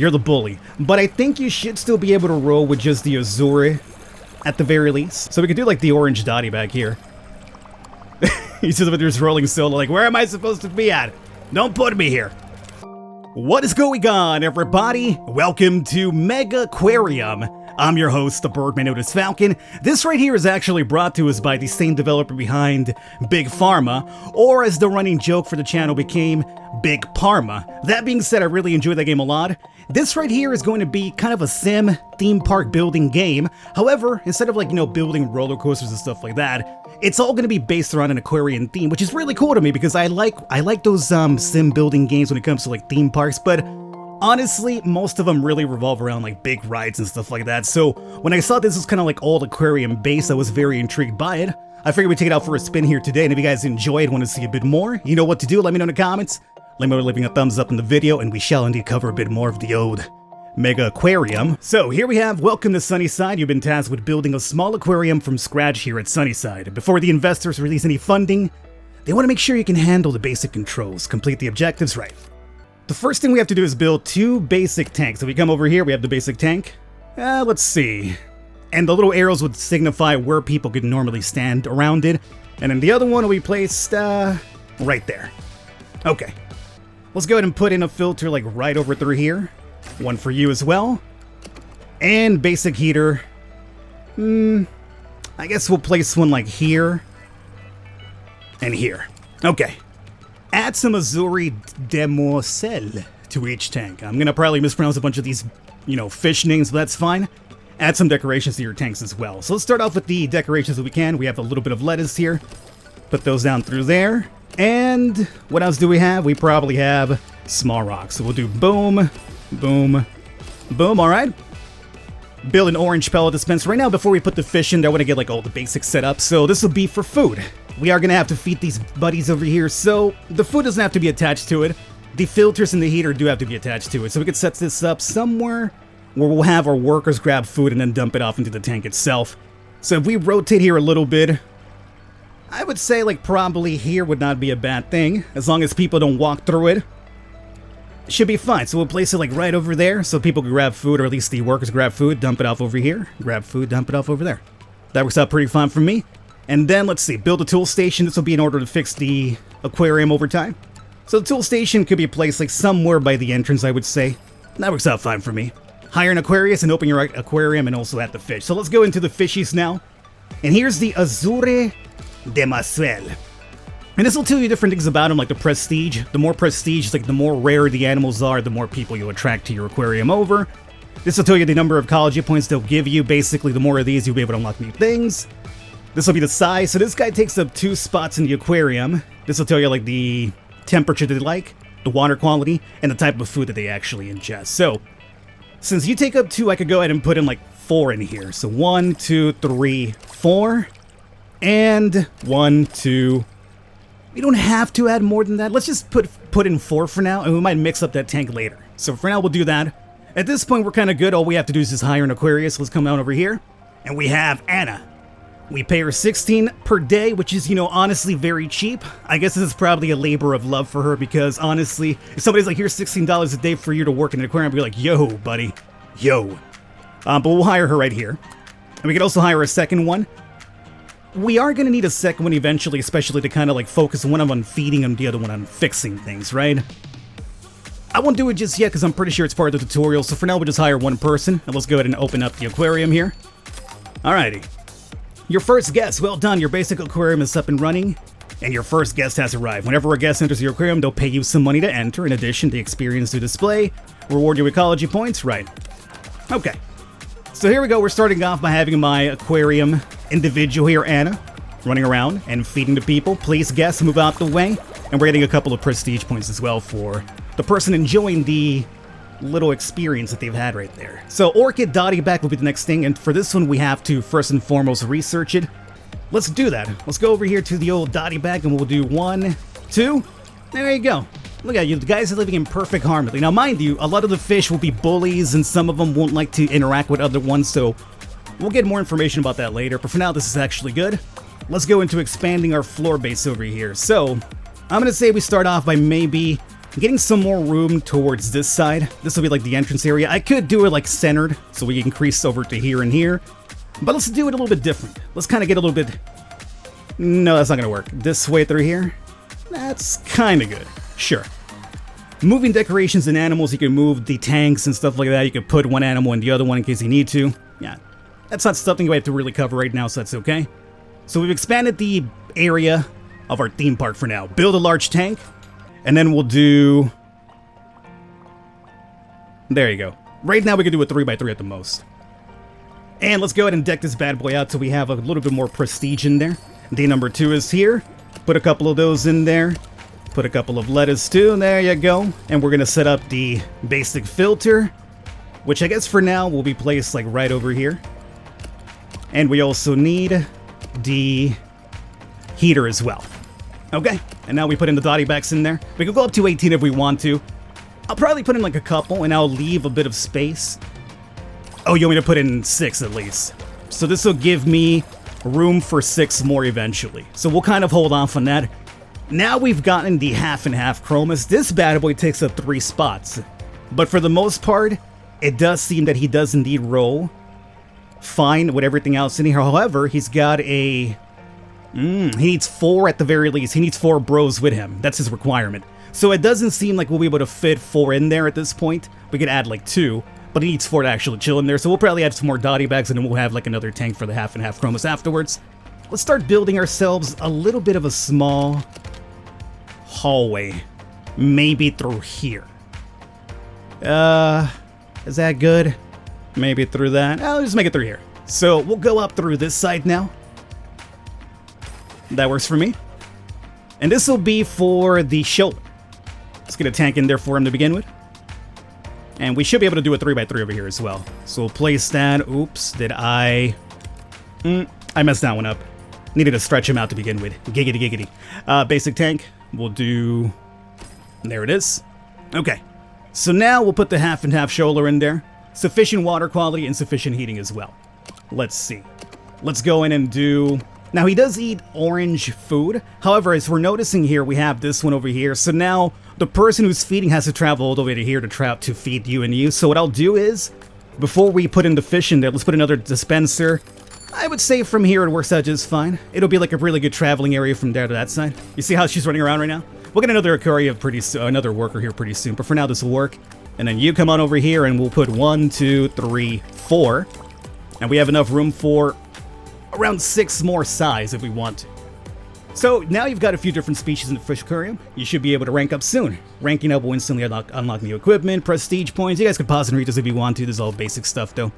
You're the bully. But I think you should still be able to roll with just the Azure at the very least. So we could do like the orange Dottie back here. He's just rolling solo like, where am I supposed to be at? Don't put me here. What is going on, everybody? Welcome to Megaquarium. I'm your host, the Birdman Mr Falcon. This right here is actually brought to us by the same developer behind Big Pharma, or as the running joke for the channel became, Big Pharma. That being said, I really enjoy that game a lot. This right here is going to be kind of a sim theme park building game. However, instead of like, building roller coasters and stuff like that, it's all going to be based around an aquarium theme, which is really cool to me because I like those sim building games when it comes to like theme parks, but honestly, most of them really revolve around like big rides and stuff like that. So when I saw this was kind of like old aquarium based, I was very intrigued by it. I figured we'd take it out for a spin here today, and if you guys enjoyed, want to see a bit more, you know what to do. Let me know in the comments. Let me know by leaving a thumbs up in the video, and we shall indeed cover a bit more of the old Megaquarium. So here we have, welcome to Sunnyside. You've been tasked with building a small aquarium from scratch here at Sunnyside. Before the investors release any funding, they want to make sure you can handle the basic controls, complete the objectives right. The first thing we have to do is build 2 basic tanks. So we come over here, we have the basic tank. Let's see. And the little arrows would signify where people could normally stand around it. And then the other one will be placed, right there. Okay. Let's go ahead and put in a filter like right over through here. One for you as well. And basic heater. I guess we'll place one like here. And here. Okay. Add some Azuri Demoiselle to each tank. I'm gonna probably mispronounce a bunch of these, fish names, but that's fine. Add some decorations to your tanks as well. So let's start off with the decorations that we can. We have a little bit of lettuce here. Put those down through there. And what else do we have? We probably have small rocks. So we'll do boom, boom, boom, alright. Build an orange pellet dispenser. Right now, before we put the fish in there, I want to get like all the basics set up. So this will be for food. We are going to have to feed these buddies over here, so the food doesn't have to be attached to it. The filters and the heater do have to be attached to it, so we could set this up somewhere where we'll have our workers grab food and then dump it off into the tank itself. So if we rotate here a little bit, I would say like probably here would not be a bad thing, as long as people don't walk through it. It should be fine. So we'll place it like right over there so people can grab food, or at least the workers grab food, dump it off over here, grab food, dump it off over there. That works out pretty fine for me. And then, let's see, build a tool station. This will be in order to fix the aquarium over time. So the tool station could be placed like somewhere by the entrance, I would say. That works out fine for me. Hire an Aquarius and open your aquarium and also add the fish. So let's go into the fishies now. And here's the Azure Demoiselle. And this will tell you different things about them, like the prestige. The more prestige, like the more rare the animals are, the more people you'll attract to your aquarium over. This will tell you the number of ecology points they'll give you. Basically, the more of these, you'll be able to unlock new things. This will be the size. So this guy takes up 2 spots in the aquarium. This will tell you like the temperature they like, the water quality, and the type of food that they actually ingest. So since you take up 2, I could go ahead and put in like 4 in here. So 1, 2, 3, 4, and 1, 2. We don't have to add more than that. Let's just put in 4 for now, and we might mix up that tank later. So for now, we'll do that. At this point, we're kind of good. All we have to do is just hire an Aquarius. Let's come down over here, and we have Anna. We pay her 16 per day, which is, honestly very cheap. I guess this is probably a labor of love for her because, honestly, if somebody's like, here's $16 a day for you to work in an aquarium, I'd be like, yo, buddy, yo. But we'll hire her right here. And we could also hire a second one. We are going to need a second one eventually, especially to kind of like focus one on feeding them, the other one on fixing things, right? I won't do it just yet because I'm pretty sure it's part of the tutorial. So for now, we'll just hire one person. And let's go ahead and open up the aquarium here. Alrighty. Your first guest, well done, your basic aquarium is up and running, and your first guest has arrived. Whenever a guest enters your aquarium, they'll pay you some money to enter. In addition, the experience to display, reward you ecology points, right? Okay, so here we go. We're starting off by having my aquarium individual here, Anna, running around and feeding the people. Please, guests, move out the way, and we're getting a couple of prestige points as well for the person enjoying the little experience that they've had right there. So Orchid Dottie back will be the next thing, and for this one we have to first and foremost research it. Let's do that. Let's go over here to the old Dottie bag and we'll do 1, 2. There you go. Look at you, the guys are living in perfect harmony. Now mind you, a lot of the fish will be bullies and some of them won't like to interact with other ones, so we'll get more information about that later, but for now this is actually good. Let's go into expanding our floor base over here. So I'm gonna say we start off by maybe getting some more room towards this side. This will be like the entrance area. I could do it like centered, so we can increase over to here and here. But let's do it a little bit different. Let's kind of get a little bit... No, that's not going to work. This way through here? That's kind of good. Sure. Moving decorations and animals, you can move the tanks and stuff like that. You can put one animal in the other one in case you need to. Yeah, that's not something we have to really cover right now, so that's okay. So we've expanded the area of our theme park for now. Build a large tank, and then we'll do... There you go. Right now we can do a 3x3 at the most. And let's go ahead and deck this bad boy out so we have a little bit more prestige in there. Day number 2 is here. Put a couple of those in there. Put a couple of lettuce too, and there you go. And we're gonna set up the basic filter, which I guess for now will be placed like right over here. And we also need the heater as well. Okay, and now we put in the dotty backs in there. We could go up to 18 if we want to. I'll probably put in like a couple, and I'll leave a bit of space. Oh, you want me to put in 6 at least. So this will give me room for 6 more eventually. So we'll kind of hold off on that. Now we've gotten the half and half chromas. This bad boy takes up 3 spots. But for the most part, it does seem that he does indeed roll fine with everything else in here. However, he's got a... he needs 4 at the very least. He needs 4 bros with him. That's his requirement. So it doesn't seem like we'll be able to fit 4 in there at this point. We could add like 2. But he needs 4 to actually chill in there, so we'll probably add some more dotty bags and then we'll have like another tank for the half and half chromas afterwards. Let's start building ourselves a little bit of a small hallway. Maybe through here. Is that good? Maybe through that? I'll just make it through here. So we'll go up through this side now. That works for me. And this will be for the shoulder. Let's get a tank in there for him to begin with. And we should be able to do a 3x3 over here as well. So we'll place that. Oops, did I... I messed that one up. Needed to stretch him out to begin with. Giggity giggity. Basic tank. We'll do... There it is. Okay. So now we'll put the half and half shoulder in there. Sufficient water quality and sufficient heating as well. Let's see. Let's go in and do... Now he does eat orange food. However, as we're noticing here, we have this one over here. So now the person who's feeding has to travel all the way to here to feed you and you. So what I'll do is, before we put in the fish in there, let's put another dispenser. I would say from here it works out just fine. It'll be like a really good traveling area from there to that side. You see how she's running around right now? We'll get another aquarium pretty soon, another worker here pretty soon. But for now, this will work. And then you come on over here and we'll put 1, 2, 3, 4. And we have enough room for around 6 more size if we want to. So now you've got a few different species in the fish aquarium. You should be able to rank up soon. Ranking up will instantly unlock new equipment, prestige points. You guys can pause and read this if you want to. This is all basic stuff though.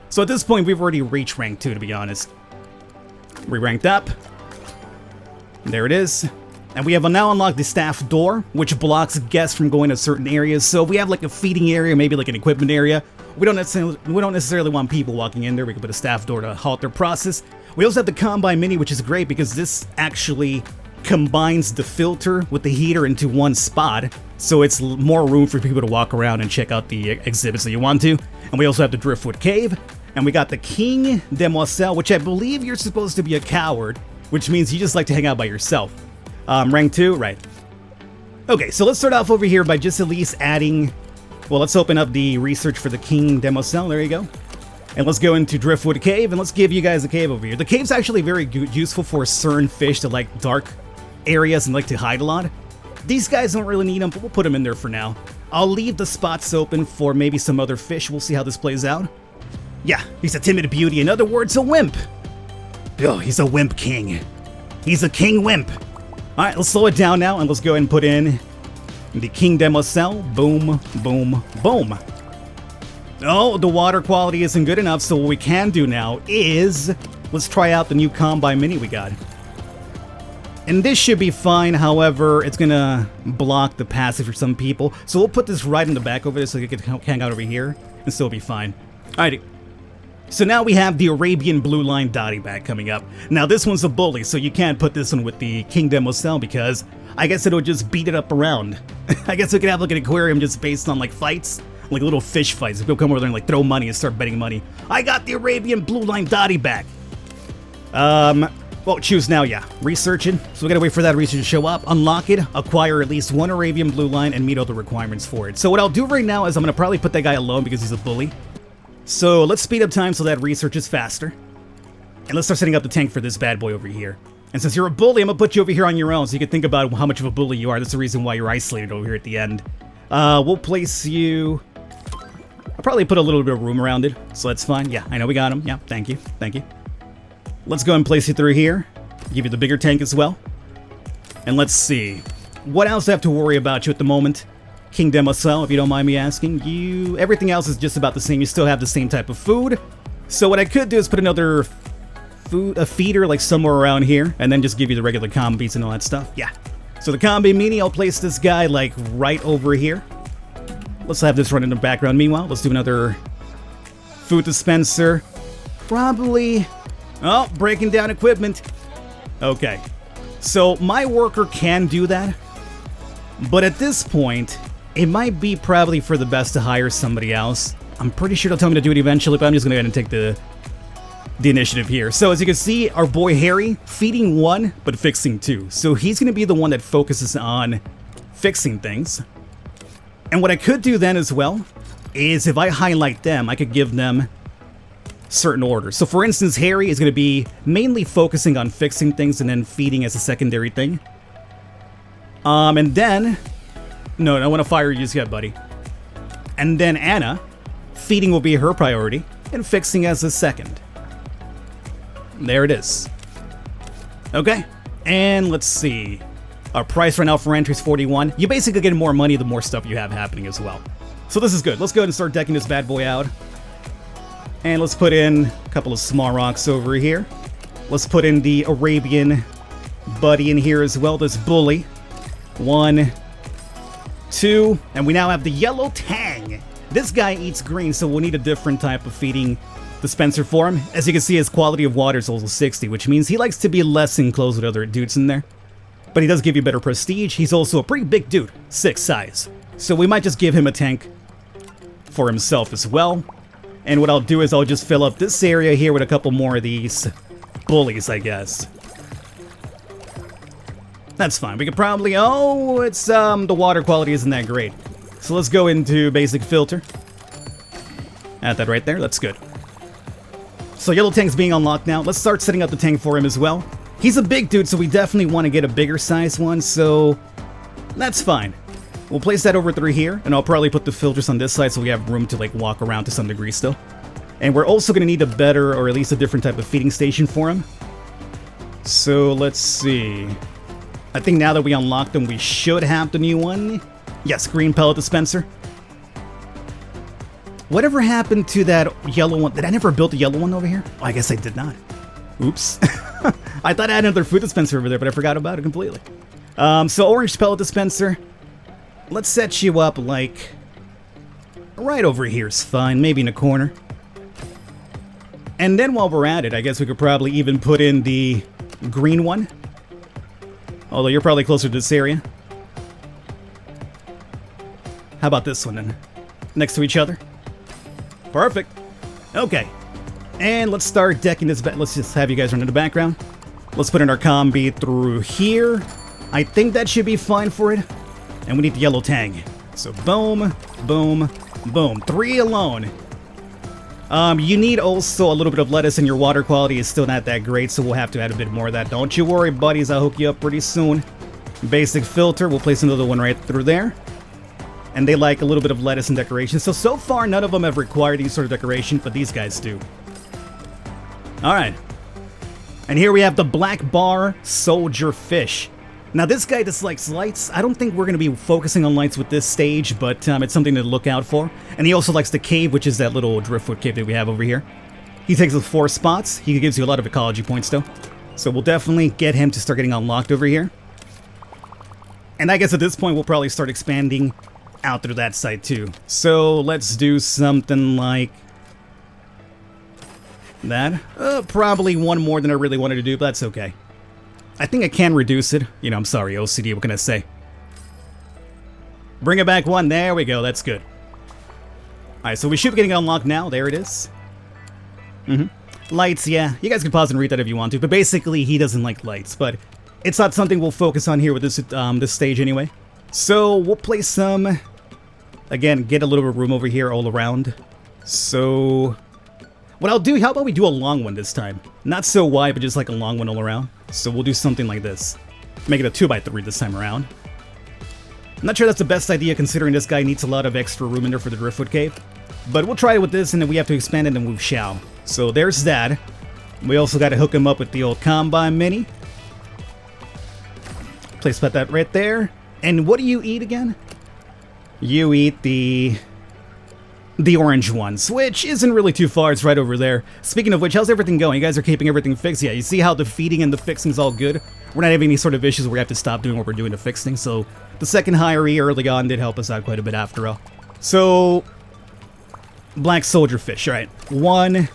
So at this point, we've already reached rank 2 to be honest. We ranked up. There it is. And we have now unlocked the staff door, which blocks guests from going to certain areas. So if we have like a feeding area, maybe like an equipment area, we don't necessarily want people walking in there. We can put a staff door to halt their process. We also have the Combine Mini, which is great because this actually combines the filter with the heater into one spot. So it's more room for people to walk around and check out the exhibits that you want to. And we also have the Driftwood Cave. And we got the King Demoiselle, which I believe you're supposed to be a coward, which means you just like to hang out by yourself. Rank 2, right. Okay, so let's start off over here by just at least adding... Well, let's open up the research for the King Demoiselle. There you go. And let's go into Driftwood Cave, and let's give you guys a cave over here. The cave's actually very useful for certain fish that like dark areas and like to hide a lot. These guys don't really need them, but we'll put them in there for now. I'll leave the spots open for maybe some other fish. We'll see how this plays out. Yeah, he's a timid beauty. In other words, a wimp. Oh, he's a wimp king. He's a king wimp. All right, let's slow it down now, and let's go ahead and put in the King Demoiselle. Boom, boom, boom. Oh, the water quality isn't good enough, so what we can do now is let's try out the new Combine Mini we got. And this should be fine, however, it's gonna block the passage for some people. So we'll put this right in the back over there so you can hang out over here and still be fine. Alrighty. So now we have the Arabian Blue Line Dotty Bag coming up. Now this one's a bully, so you can't put this one with the King Demoiselle because I guess it'll just beat it up around. I guess we could have like an aquarium just based on like fights. Like little fish fights. People come over there and like throw money and start betting money. I got the Arabian Blue Line Dotty back. Well, choose now, yeah. Research it. So we gotta wait for that research to show up. Unlock it, acquire at least one Arabian blue line, and meet all the requirements for it. So what I'll do right now is I'm gonna probably put that guy alone because he's a bully. So let's speed up time so that research is faster. And let's start setting up the tank for this bad boy over here. And since you're a bully, I'm gonna put you over here on your own so you can think about how much of a bully you are. That's the reason why you're isolated over here at the end. We'll place you... I'll probably put a little bit of room around it, so that's fine. Yeah, I know we got him. Yeah, thank you. Thank you. Let's go and place you through here. Give you the bigger tank as well. And let's see. What else do I have to worry about you at the moment? King Democell, if you don't mind me asking. Everything else is just about the same. You still have the same type of food. So what I could do is put another a feeder like somewhere around here, and then just give you the regular combis and all that stuff. Yeah. So the combi mini, I'll place this guy like right over here. Let's have this run in the background. Meanwhile, let's do another food dispenser. Probably... Oh, breaking down equipment. Okay. So my worker can do that. But at this point, it might be probably for the best to hire somebody else. I'm pretty sure they'll tell me to do it eventually, but I'm just going to go ahead and take the initiative here. So as you can see, our boy Harry, feeding 1, but fixing 2. So he's going to be the one that focuses on fixing things. And what I could do then as well is if I highlight them, I could give them certain orders. So for instance, Harry is going to be mainly focusing on fixing things and then feeding as a secondary thing. And then... No, I don't want to fire you just yet, buddy. And then Anna, feeding will be her priority, and fixing as a second. There it is. Okay, and let's see. Our price right now for entry is 41. You basically get more money the more stuff you have happening as well. So this is good. Let's go ahead and start decking this bad boy out. And let's put in a couple of small rocks over here. Let's put in the Arabian buddy in here as well, this bully. 1, 2, and we now have the yellow tang. This guy eats green, so we'll need a different type of feeding dispenser for him. As you can see, his quality of water is also 60, which means he likes to be less enclosed with other dudes in there. But he does give you better prestige. He's also a pretty big dude, 6 size. So we might just give him a tank for himself as well. And what I'll do is I'll just fill up this area here with a couple more of these bullies, I guess. That's fine. We could probably... Oh, it's, the water quality isn't that great. So let's go into basic filter. Add that right there. That's good. So yellow tank's being unlocked now. Let's start setting up the tank for him as well. He's a big dude, so we definitely want to get a bigger size one, so that's fine. We'll place that over through here, and I'll probably put the filters on this side so we have room to like walk around to some degree still. And we're also going to need a better, or at least a different type of feeding station for him. So let's see. I think now that we unlocked them, we should have the new one. Yes, green pellet dispenser. Whatever happened to that yellow one? Did I never build a yellow one over here? Oh, I guess I did not. Oops. I thought I had another food dispenser over there, but I forgot about it completely. So orange pellet dispenser. Let's set you up like right over here is fine, maybe in a corner. And then while we're at it, I guess we could probably even put in the green one. Although you're probably closer to this area. How about this one then? Next to each other. Perfect. Okay. And let's start decking this. Let's just have you guys run in the background. Let's put in our combi through here. I think that should be fine for it. And we need the yellow tang. So boom, boom, boom. 3 alone. You need also a little bit of lettuce, and your water quality is still not that great, so we'll have to add a bit more of that. Don't you worry, buddies. I'll hook you up pretty soon. Basic filter. We'll place another one right through there. And they like a little bit of lettuce and decoration. So far, none of them have required any sort of decoration, but these guys do. Alright. And here we have the black bar soldier fish. Now this guy dislikes lights. I don't think we're going to be focusing on lights with this stage, but it's something to look out for. And he also likes the cave, which is that little driftwood cave that we have over here. He takes us 4 spots. He gives you a lot of ecology points though. So we'll definitely get him to start getting unlocked over here. And I guess at this point we'll probably start expanding out through that side too. So let's do something like that. Probably one more than I really wanted to do, but that's okay. I think I can reduce it. You know, I'm sorry, OCD, what can I say? Bring it back 1. There we go, that's good. Alright, so we should be getting it unlocked now. There it is. Lights, yeah. You guys can pause and read that if you want to, but basically he doesn't like lights, but it's not something we'll focus on here with this stage anyway. So we'll place some, again, get a little bit of room over here all around. So what I'll do, how about we do a long one this time? Not so wide, but just like a long one all around. So we'll do something like this. Make it a 2x3 this time around. I'm not sure that's the best idea considering this guy needs a lot of extra room in there for the Driftwood Cave. But we'll try it with this, and then we have to expand it, and we shall. So there's that. We also got to hook him up with the old Combine Mini. Place that right there. And what do you eat again? You eat the orange ones, which isn't really too far. It's right over there. Speaking of which, how's everything going? You guys are keeping everything fixed? Yeah, you see how the feeding and the fixing is all good? We're not having any sort of issues where we have to stop doing what we're doing to fix things. So the second hiree early on did help us out quite a bit after all. So black soldier fish. All right, 1,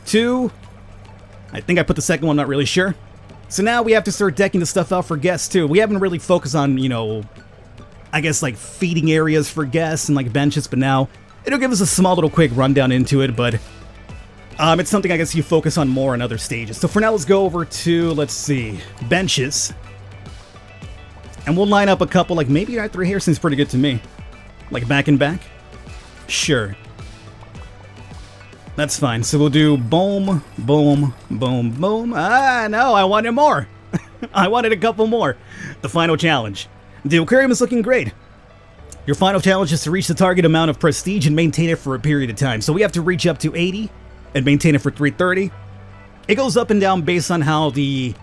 2. I think I put the second one, not really sure. So now we have to start decking the stuff out for guests too. We haven't really focused on, you know, I guess like feeding areas for guests and like benches, but now it'll give us a small little quick rundown into it, but it's something I guess you focus on more in other stages. So for now, let's go over to, let's see, benches. And we'll line up a couple, like maybe right through here seems pretty good to me. Like back and back. Sure. That's fine. So we'll do boom, boom, boom, boom. Ah, no, I wanted more. I wanted a couple more. The final challenge. The aquarium is looking great. Your final challenge is to reach the target amount of prestige and maintain it for a period of time. So we have to reach up to 80 and maintain it for 330. It goes up and down based on how the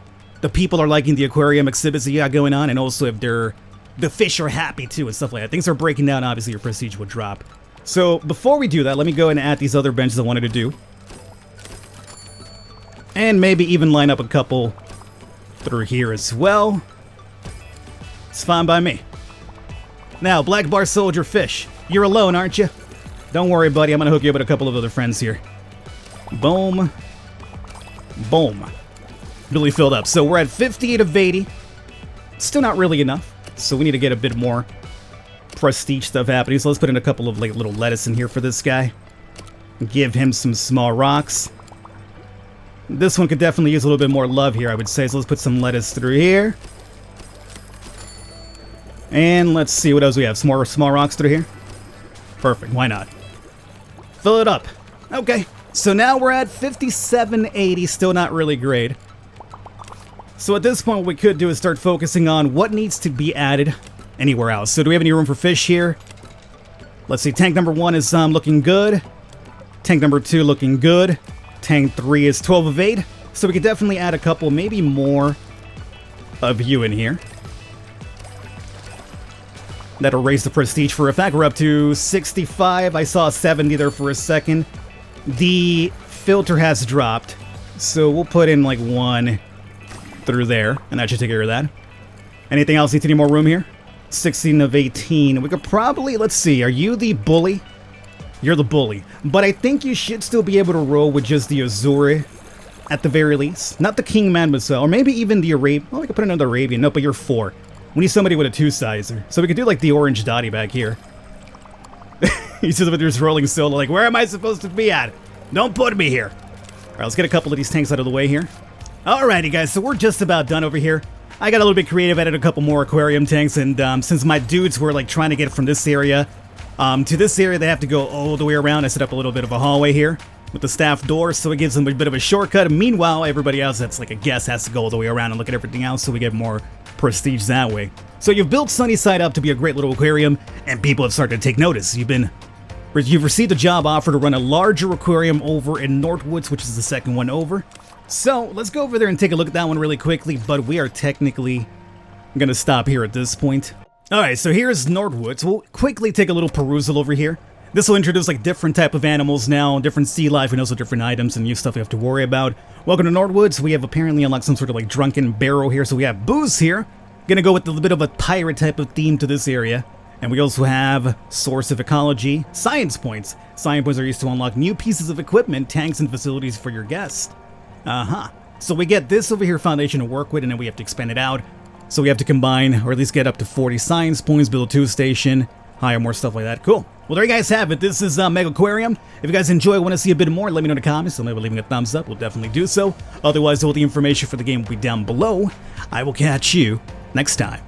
people are liking the aquarium exhibits that you got going on, and also if the fish are happy too and stuff like that. Things are breaking down, obviously your prestige will drop. So before we do that, let me go and add these other benches I wanted to do. And maybe even line up a couple through here as well. It's fine by me. Now, Black Bar Soldier Fish. You're alone, aren't you? Don't worry, buddy. I'm going to hook you up with a couple of other friends here. Boom. Boom. Really filled up. So we're at 58 of 80. Still not really enough. So we need to get a bit more prestige stuff happening. So let's put in a couple of like little lettuce in here for this guy. Give him some small rocks. This one could definitely use a little bit more love here, I would say. So let's put some lettuce through here. And let's see what else we have. Some more small rocks through here. Perfect. Why not? Fill it up. Okay. So now we're at 5780. Still not really great. So at this point, what we could do is start focusing on what needs to be added anywhere else. So do we have any room for fish here? Let's see. Tank number 1 is looking good. Tank number 2 looking good. Tank 3 is 12 of 8. So we could definitely add a couple, maybe more of you in here. That'll raise the prestige for a fact. We're up to 65. I saw 70 there for a second. The filter has dropped. So we'll put in like 1 through there. And that should take care of that. Anything else? Need any more room here? 16 of 18. We could probably, let's see. Are you the bully? You're the bully. But I think you should still be able to roll with just the Azuri at the very least. Not the King Mademoiselle. Or maybe even the Arabian. Oh, we could put another Arabian. No, but you're 4. We need somebody with a 2-sizer. So we could do like the orange Dottie back here. He's just rolling solo like, where am I supposed to be at? Don't put me here. Alright, let's get a couple of these tanks out of the way here. Alrighty guys, so we're just about done over here. I got a little bit creative, added a couple more aquarium tanks, and since my dudes were like trying to get from this area to this area, they have to go all the way around. I set up a little bit of a hallway here with the staff door, so it gives them a bit of a shortcut. Meanwhile, everybody else that's like a guest has to go all the way around and look at everything else, so we get more prestige that way. So you've built Sunnyside up to be a great little aquarium, and people have started to take notice. You've received a job offer to run a larger aquarium over in Northwoods, which is the second one over. So let's go over there and take a look at that one really quickly, but we are technically going to stop here at this point. Alright, so here's Northwoods. We'll quickly take a little perusal over here. This will introduce like different type of animals now, different sea life, and also different items and new stuff we have to worry about. Welcome to Northwoods. We have apparently unlocked some sort of like drunken barrel here, so we have booze here. Gonna go with a little bit of a pirate type of theme to this area. And we also have Source of Ecology, Science Points. Science Points are used to unlock new pieces of equipment, tanks, and facilities for your guests. So we get this over here foundation to work with, and then we have to expand it out. So we have to combine, or at least get up to 40 Science Points, build a 2 station, hire more stuff like that. Cool. Well, there you guys have it. This is Megaquarium. If you guys enjoy, want to see a bit more, let me know in the comments. So maybe leaving a thumbs up, we'll definitely do so. Otherwise, all the information for the game will be down below. I will catch you next time.